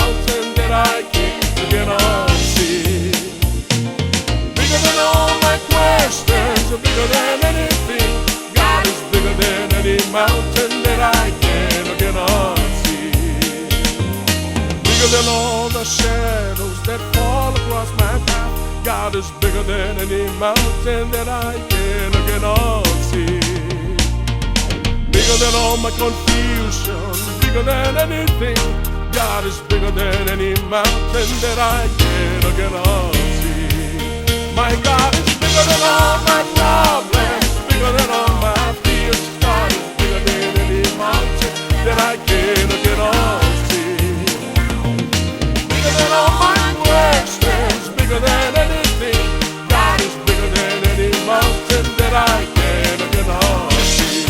mountain that I cannot see. Bigger than all my questions, bigger than anything. God is bigger than any mountain that I cannot see. Bigger than all the shadows that fall across my path. God is bigger than any mountain that I cannot see. Bigger than all my confusion, bigger than anything. God is bigger than any mountain that I cannot see. My God is bigger than all my problems, bigger than all my fears. God is bigger than any mountain that I cannot see. Bigger than all my questions, bigger than anything. God is bigger than any mountain that I cannot see.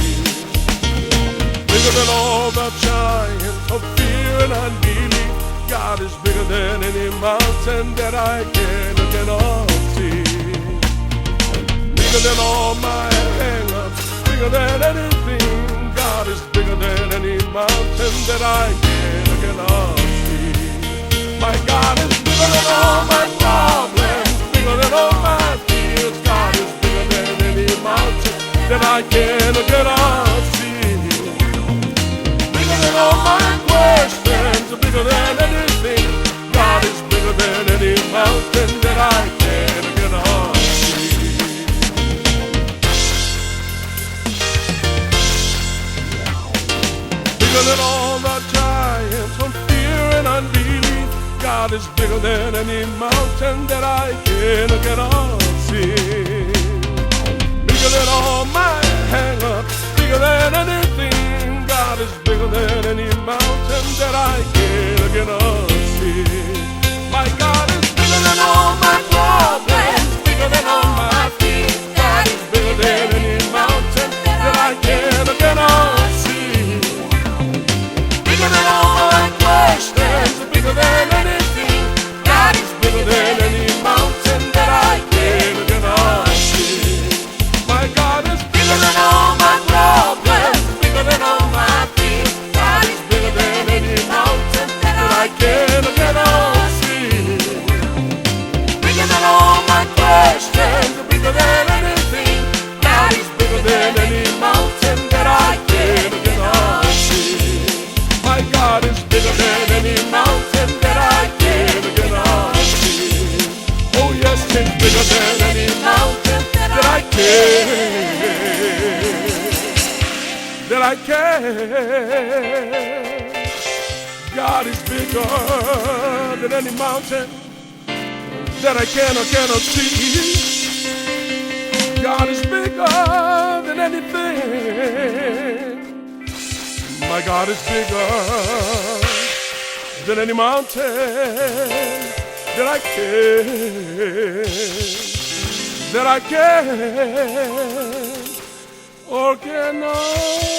Bigger than all the giants of fear and unbelief. God is bigger than any mountain that I cannot see. Bigger than all my hang-ups, bigger than anything. God is bigger than any mountain that I cannot see. My God is bigger than all my problems, bigger than all my fears. God is bigger than any mountain that I cannot see. Bigger than all my questions, bigger than anything. God is bigger than any mountain that I cannot see. Bigger than all the giants of fear and unbelief. God is bigger than any mountain that I cannot see. Bigger than all my hang-ups, bigger than anything. God is bigger than any mountain that I cannot see. My God is bigger than all my problems, bigger than all my fears. God is bigger than any mountain that I cannot see. Bigger than all my questions, bigger than anything. God is bigger than any mountain that I cannot see. My God is bigger than all my problems, bigger than all my fears. God is bigger than any mountain that I cannot see. Bigger than all my questions, bigger than anything. God is bigger than any mountain that I cannot see. My God is bigger than any mountain that I cannot see. Oh yes, He's bigger than any mountain that I can. God is bigger than any mountain that I cannot see. God is bigger than anything. My God is bigger than any mountain that I can or cannot